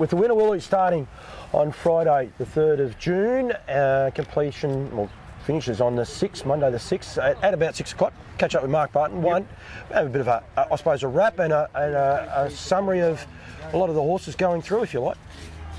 with the Winter Woolies starting on Friday, the 3rd of June, completion, well, finishes on the 6th, Monday the 6th, at about 6 o'clock. Catch up with Mark Barton. Have a bit of I suppose, a wrap and a summary of a lot of the horses going through, if you like.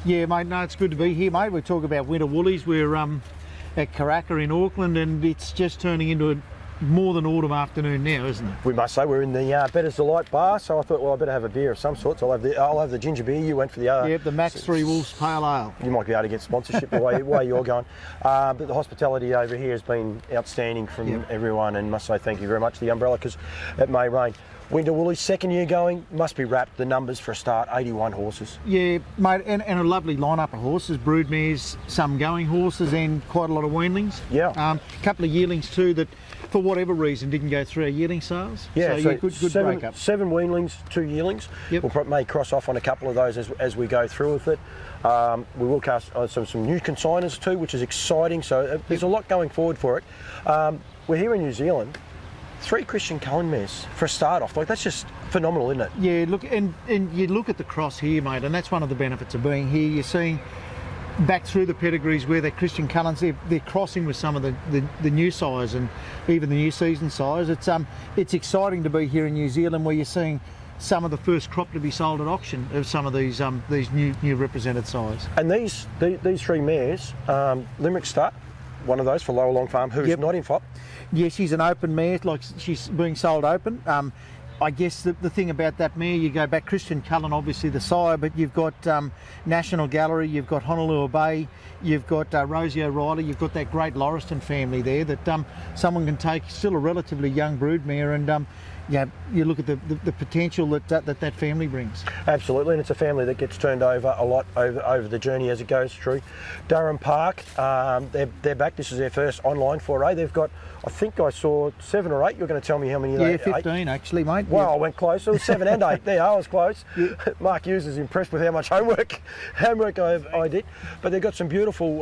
Yeah, mate, no, it's good to be here, mate. We talk about Winter Woolies. We're at Karaka in Auckland, and it's just turning into a more than autumn afternoon now, isn't it? We must say we're in the Better's Delight bar, so I thought, well, I better have a beer of some sort. So I'll have the ginger beer. You went for the other. Yep, the Max 3 Wolves Pale Ale. You might be able to get sponsorship the way you're going. But the hospitality over here has been outstanding from everyone, and must say thank you very much. The umbrella, because it may rain. Winter Woolies, second year going, must be wrapped. The numbers for a start, 81 horses. Yeah, mate, and a lovely lineup of horses, broodmares, some going horses, and quite a lot of weanlings. Yeah. A couple of yearlings too that, for whatever reason, didn't go through our yearling sales. Yeah, so good break-up. 7 weanlings, 2 yearlings. Yep. We'll may cross off on a couple of those as we go through with it. We will cast some new consigners too, which is exciting. So there's a lot going forward for it. We're here in New Zealand. 3 Christian Cullen mares for a start off. Like, that's just phenomenal, isn't it? Yeah, look, and you look at the cross here, mate, and that's one of the benefits of being here. You're seeing back through the pedigrees where they're Christian Cullens, they're crossing with some of the new sires and even the new season sires. It's exciting to be here in New Zealand where you're seeing some of the first crop to be sold at auction of some of these new represented sires. And these 3 mares, Limerick Star, one of those for Lower Long Farm, who's not in FOP. Yeah, she's an open mare, like she's being sold open. I guess the thing about that mare, you go back, Christian Cullen, obviously the sire, but you've got National Gallery, you've got Honolulu Bay, you've got Rosie O'Reilly, you've got that great Lauriston family there that someone can take, still a relatively young broodmare, and you look at the potential that family brings. Absolutely, and it's a family that gets turned over a lot over the journey as it goes through. Durham Park, they're back. This is their first online foray. They've got, I think I saw 7 or 8. You're going to tell me how many? Yeah, 15 actually, mate. Wow, I went close. It was 7 and 8. There, I was close. Yeah. Mark Hughes is impressed with how much homework I did. But they've got some beautiful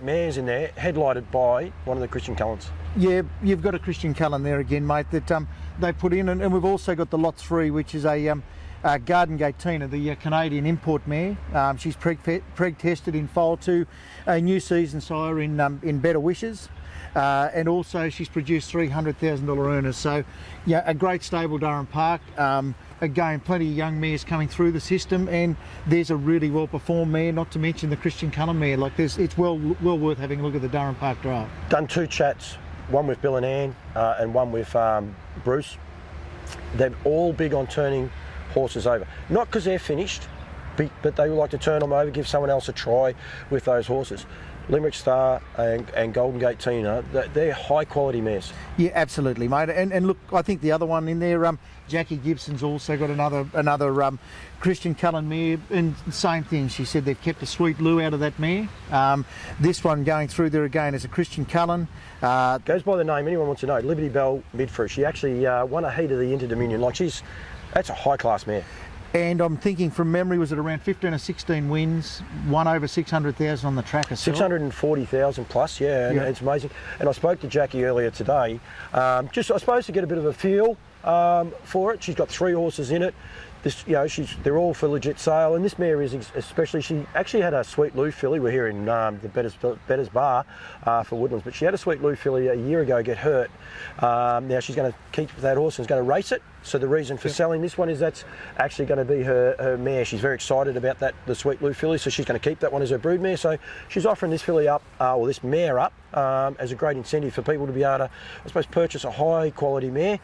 mares in there, headlighted by one of the Christian Cullens. Yeah, you've got a Christian Cullen there again, mate, that they put in, and we've also got the Lot 3, which is a Garden Gate Tina, the Canadian import mare. She's preg tested in foal to a new season sire in Better Wishes. And also she's produced $300,000 earners. So, yeah, a great stable, Durham Park. Again, plenty of young mares coming through the system, and there's a really well-performed mare, not to mention the Christian Cullen mare. Like, it's well worth having a look at the Durham Park draft. Done 2 chats, one with Bill and Ann and one with Bruce. They're all big on turning horses over. Not because they're finished, but they would like to turn them over, give someone else a try with those horses. Limerick Star and Golden Gate Tina, they're high quality mares. Yeah, absolutely, mate. And look, I think the other one in there, Jackie Gibson's also got another Christian Cullen mare, and same thing. She said they've kept a sweet loo out of that mare. This one going through there again is a Christian Cullen. Goes by the name, anyone wants to know, Liberty Bell Midfrew. She actually won a heat of the Inter-Dominion. Like, that's a high class mare. And I'm thinking from memory, was it around 15 or 16 wins, won over 600,000 on the track herself? 640,000 plus, yeah, and it's amazing. And I spoke to Jackie earlier today, just I suppose to get a bit of a feel for it. She's got 3 horses in it. This, they're all for legit sale, and this mare is especially. She actually had a Sweet Lou filly. We're here in the Better's Bar for Woodlands, but she had a Sweet Lou filly a year ago get hurt. Now she's going to keep that horse and is going to race it. So the reason for selling this one is that's actually going to be her mare. She's very excited about the Sweet Lou filly, so she's going to keep that one as her brood mare. So she's offering this filly up, or this mare up, as a great incentive for people to be able to, I suppose, purchase a high quality mare.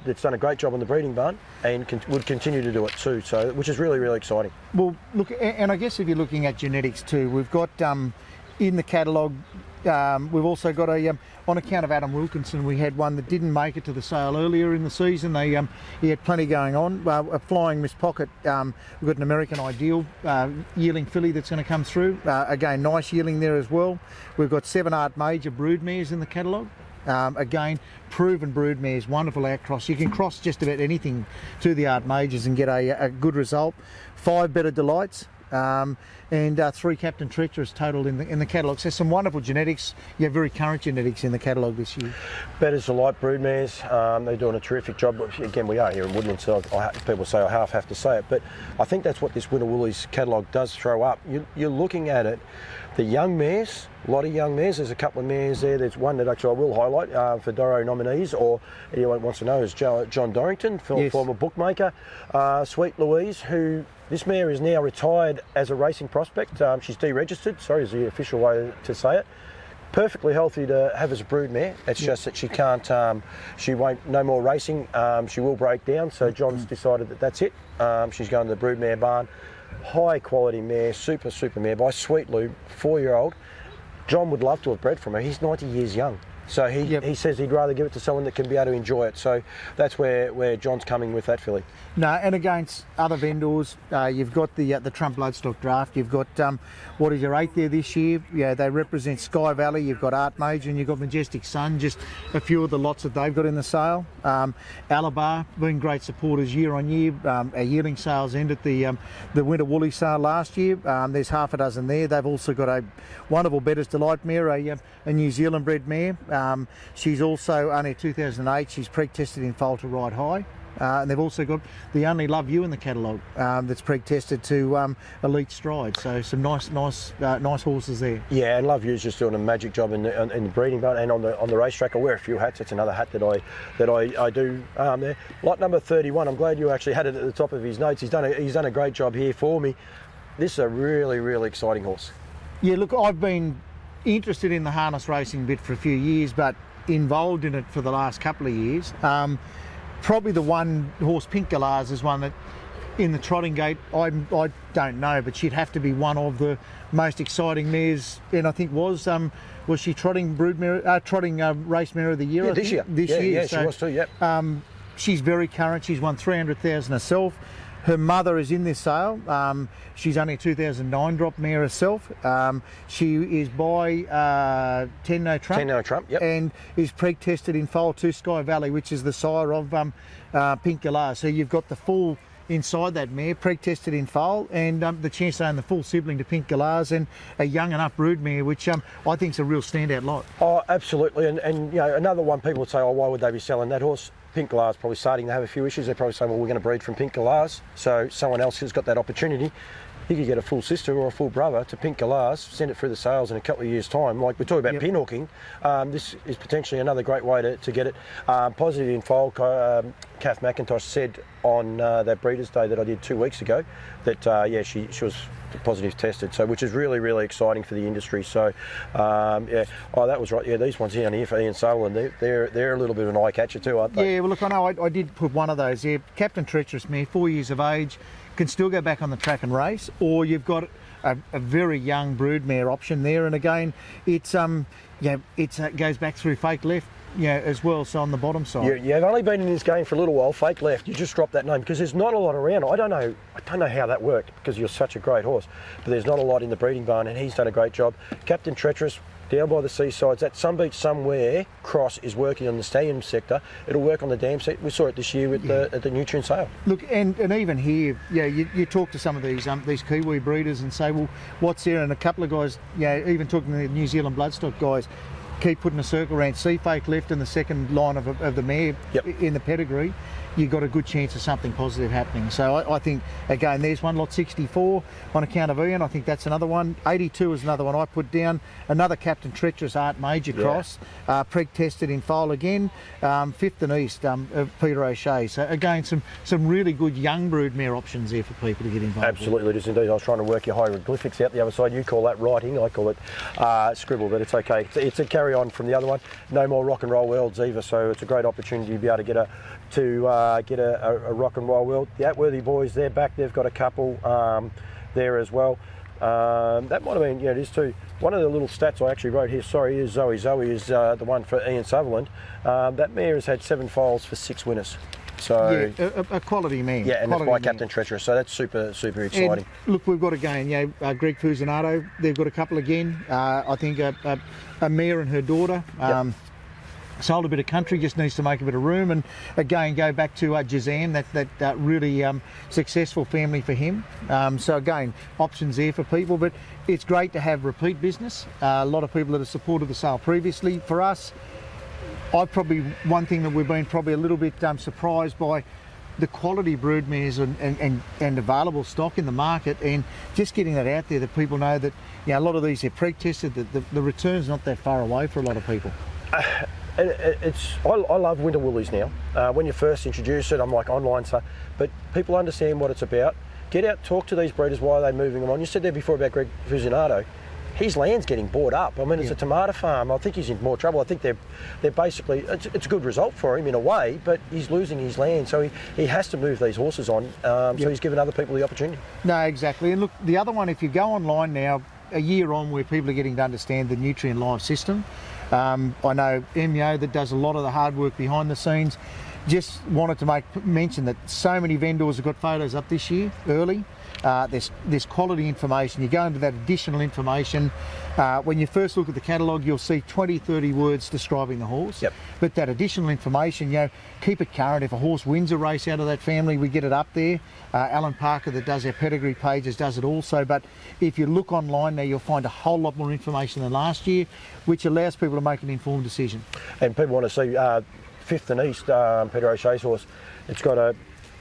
That's done a great job on the breeding barn and would continue to do it too, so which is really, really exciting. Well, look, and I guess if you're looking at genetics too, we've got in the catalogue, we've also got on account of Adam Wilkinson, we had one that didn't make it to the sale earlier in the season. He had plenty going on. A Flying Miss Pocket, we've got an American Ideal yearling filly that's going to come through. Again, nice yearling there as well. We've got 7 Art Major broodmares in the catalogue. Again, proven broodmares, wonderful outcross. You can cross just about anything to the Art Majors and get a good result. 5 Better Delights, and 3 Captain Treacherous total in the catalogue. So some wonderful genetics, very current genetics in the catalogue this year. Better's Delight broodmares, they're doing a terrific job. Again, we are here in Woodland, so people say I half have to say it, but I think that's what this Winter Woolies catalogue does throw up. You're looking at it, the young mares, a lot of young mares. There's a couple of mares there. There's one that actually I will highlight for Doro nominees, or anyone wants to know, is John Dorrington, former bookmaker. Sweet Louise, who this mare is now retired as a racing prospect. She's deregistered, sorry is the official way to say it. Perfectly healthy to have as a brood mare. It's just that she can't, no more racing. She will break down, so John's decided that that's it. She's going to the broodmare barn. High quality mare, super mare by Sweet Lou, 4-year-old. John would love to have bred from her. He's 90 years young. So he says he'd rather give it to someone that can be able to enjoy it. So that's where John's coming with that filly. No, and against other vendors, you've got the Trump Bloodstock Draft. You've got what is your 8th there this year? Yeah, they represent Sky Valley. You've got Art Major and you've got Majestic Sun. Just a few of the lots that they've got in the sale. Alabar been great supporters year on year. Our yearling sales ended the Winter Woolly sale last year. There's half a dozen there. They've also got a wonderful Better's Delight mare, a New Zealand bred mare. She's also only 2008. She's pre-tested in foal to ride high. And they've also got the Only Love You in the catalogue that's pre-tested to elite stride. So some nice horses there. Yeah, and Love You's just doing a magic job in the breeding barn and on the racetrack. I wear a few hats. It's another hat that I do there. Lot number 31. I'm glad you actually had it at the top of his notes. He's done a great job here for me. This is a really exciting horse. Yeah, look, I've been interested in the harness racing bit for a few years, but involved in it for the last couple of years. Probably the one horse, Pink Galahs, is one that in the trotting gate, I don't know, but she'd have to be one of the most exciting mares. And I think was she trotting race mare of the year? Yeah, this year. Yeah, so, she was too. Yep. She's very current. She's won 300,000 herself. Her mother is in this sale. She's only a 2009 drop mare herself. She is by 10 No Trump. 10 No Trump, yep. And is pre-tested in foal to Sky Valley, which is the sire of Pink Galahs. So you've got the full inside that mare, pre-tested in foal, and the chance to own the full sibling to Pink Galahs, and a young enough brood mare, which I think is a real standout lot. Oh, absolutely. And another one, people would say, oh, why would they be selling that horse? Pink Galahs probably starting to have a few issues. They're probably saying, well, we're going to breed from Pink Galahs, so someone else has got that opportunity. You could get a full sister or a full brother to Pink Galahs, send it through the sales in a couple of years' time. Like we're talking about pinhooking, this is potentially another great way to get it. Positive in foal, Kath McIntosh said on that Breeders' Day that I did 2 weeks ago that, she was positive tested, so which is really exciting for the industry. So that was right. Yeah, these ones down here for Ian Sutherland, they're a little bit of an eye catcher too, aren't they? Yeah, well look, I know I did put one of those there. Captain Treacherous mare, 4 years of age, can still go back on the track and race, or you've got a very young broodmare option there. And again, it's goes back through fake left. As well, so on the bottom side. You've only been in this game for a little while, fake left. You just dropped that name because there's not a lot around. I don't know how that worked because you're such a great horse, but there's not a lot in the breeding barn, and he's done a great job. Captain Treacherous, down by the seasides, at some beach somewhere, Cross is working on the stallion sector. It'll work on the dam set. We saw it this year with at the nutrient sale. Look, and even here, you talk to some of these Kiwi breeders and say, well, what's there? And a couple of guys, even talking to the New Zealand bloodstock guys, keep putting a circle around, see fake left in the second line of the mare in the pedigree, you've got a good chance of something positive happening. So I think, again, there's one, lot 64 on account of Ian. I think that's another one. 82 is another one I put down. Another Captain Treacherous Art Major cross, pre-tested in foal again. 5th and East of Peter O'Shea. So again, some really good young broodmare options there for people to get involved Absolutely, it is indeed. I was trying to work your hieroglyphics out the other side. You call that writing, I call it scribble, but it's okay. It's a carry on from the other one. No more rock and roll worlds either, so it's a great opportunity to be able to get a rock and roll world. The Atworthy boys, they're back. They've got a couple there as well. That might have been, it is too. One of the little stats I actually wrote here, sorry, is Zoe. Zoe is the one for Ian Sutherland. That mare has had 7 foals for 6 winners. So a quality man. Yeah, and quality that's by Captain Treacherous. So that's super exciting. And look, we've got again, Greg Fusinato. They've got a couple again. I think a mare and her daughter. sold a bit of country, just needs to make a bit of room. And again, go back to Jazam, that really successful family for him. So again, options there for people, but it's great to have repeat business. A lot of people that have supported the sale previously. For us, one thing that we've been probably a little bit surprised by, the quality broodmares and available stock in the market, and just getting that out there that people know that, you know, a lot of these are preg-tested, that the return's not that far away for a lot of people. I love winter woolies now. When you first introduce it, I'm like online stuff, but people understand what it's about. Get out, talk to these breeders. Why are they moving them on? You said there before about Greg Fusionato. His land's getting bought up. I mean, it's a tomato farm. I think he's in more trouble. I think they're basically, it's a good result for him in a way, but he's losing his land, so he has to move these horses on. So he's given other people the opportunity. No, exactly. And look, the other one, if you go online now, a year on, where people are getting to understand the Nutrient Live system. I know MEO that does a lot of the hard work behind the scenes. Just wanted to mention that so many vendors have got photos up this year early. There's quality information. You go into that additional information. When you first look at the catalogue, you'll see 20, 30 words describing the horse. Yep. But that additional information, you know, keep it current. If a horse wins a race out of that family, we get it up there. Alan Parker, that does our pedigree pages, does it also. But if you look online now, you'll find a whole lot more information than last year, which allows people to make an informed decision. And people want to see Fifth and East, Peter O'Shea's horse.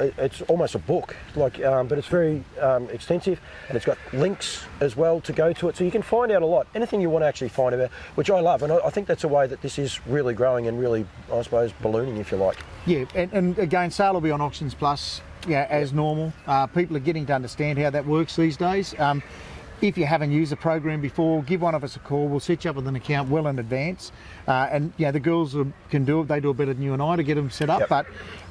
It's almost a book, but it's very extensive, and it's got links as well to go to it, so you can find out a lot. Anything you want to actually find about, which I love, and I think that's a way that this is really growing and really, I suppose, ballooning, if you like. Yeah, and again, sale will be on Auctions Plus, as normal. People are getting to understand how that works these days. If you haven't used the program before, give one of us a call. We'll set you up with an account well in advance. And the girls can do it. They do it better than you and I to get them set up. Yep. But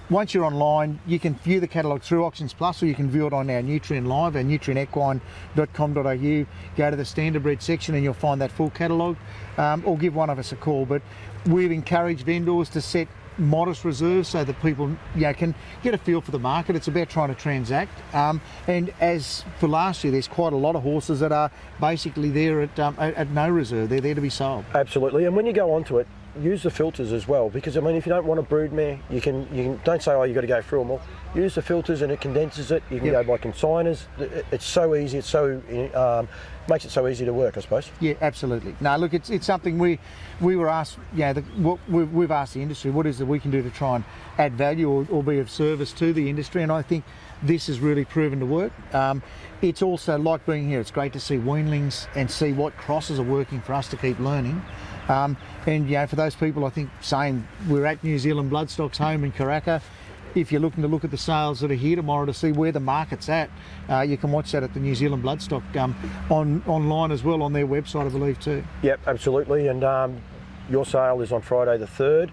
once you're online, you can view the catalogue through Auctions Plus, or you can view it on our Nutrient Live, our nutrienequine.com.au. Go to the standard breed section and you'll find that full catalogue. Or give one of us a call. But we've encouraged vendors to set modest reserves so that people can get a feel for the market. It's about trying to transact, and as for last year, there's quite a lot of horses that are basically there at no reserve. They're there to be sold. Absolutely. And when you go onto it, use the filters as well, because I mean, if you don't want a broodmare, you can don't say, oh, you've got to go through them all. Use the filters and it condenses it. You can go by consigners. It's so easy. It's so makes it so easy to work, I suppose. Yeah, absolutely. No, look, it's something we were asked. We've asked the industry, what is it we can do to try and add value or be of service to the industry, and I think this has really proven to work. It's also like being here. It's great to see weanlings and see what crosses are working for us to keep learning. And for those people, I think saying we're at New Zealand Bloodstock's home in Karaka. If you're looking to look at the sales that are here tomorrow to see where the market's at, you can watch that at the New Zealand Bloodstock online as well on their website, I believe, too. Yep, absolutely. And your sale is on Friday the 3rd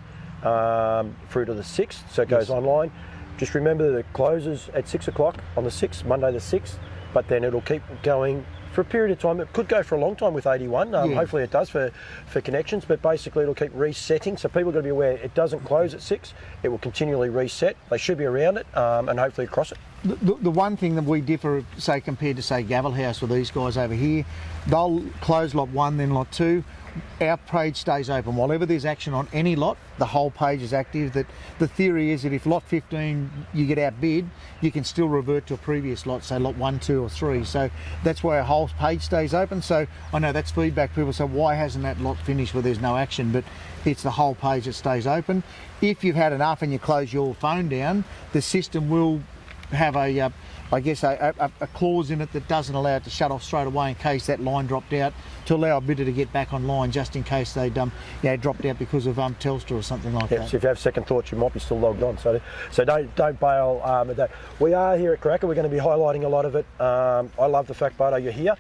through to the 6th, so it goes online. Just remember that it closes at 6 o'clock on the 6th, Monday the 6th, but then it'll keep going for a period of time. It could go for a long time with 81. Hopefully it does for connections, but basically it'll keep resetting. So people got to be aware it doesn't close at 6. It will continually reset. They should be around it and hopefully across it. The one thing that we differ, say, compared to, say, Gavel House with these guys over here, they'll close lot 1, then lot 2. Our page stays open. Whenever there's action on any lot, the whole page is active. That the theory is that if lot 15 you get outbid, you can still revert to a previous lot, say lot 1, 2 or 3. So that's why our whole page stays open. So I know that's feedback. People say, why hasn't that lot finished where there's no action? But it's the whole page that stays open. If you've had enough and you close your phone down, the system will have a clause in it that doesn't allow it to shut off straight away in case that line dropped out, to allow a bidder to get back online just in case they'd dropped out because of Telstra or something like that. So if you have second thoughts, you might be still logged on. So don't bail at that. We are here at Karaka. We're going to be highlighting a lot of it. I love the fact, Bardo, you're here.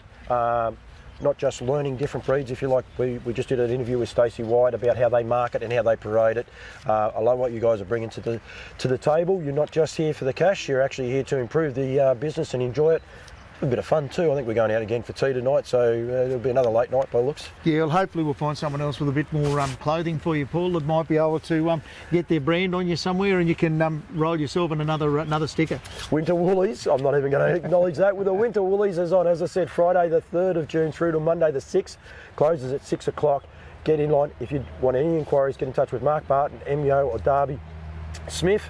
Not just learning different breeds, if you like. We just did an interview with Stacey White about how they market and how they parade it. I love what you guys are bringing to the table. You're not just here for the cash, you're actually here to improve the business and enjoy it. A bit of fun too. I think we're going out again for tea tonight, so there'll be another late night by looks. Yeah, well, hopefully we'll find someone else with a bit more clothing for you, Paul, that might be able to get their brand on you somewhere, and you can roll yourself in another sticker. Winter Woolies, I'm not even going to acknowledge that. With the Winter Woolies is on, as I said, Friday the 3rd of June through to Monday the 6th. Closes at 6 o'clock. get in line. If you want any inquiries, get in touch with Mark Barton, MYO or Darby Smith.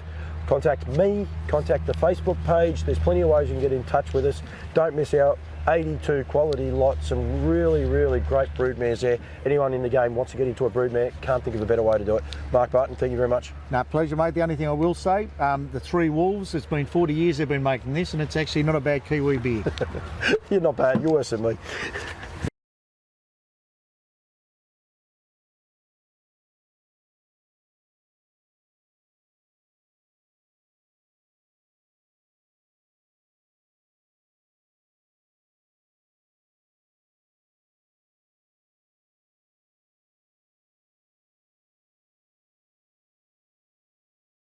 Contact me, contact the Facebook page. There's plenty of ways you can get in touch with us. Don't miss out. 82 quality lots, some really, really great broodmares there. Anyone in the game wants to get into a broodmare, can't think of a better way to do it. Mark Barton, thank you very much. No, pleasure, mate. The only thing I will say, the 3 Wolves, it's been 40 years they've been making this, and it's actually not a bad Kiwi beer. You're not bad, you're worse than me.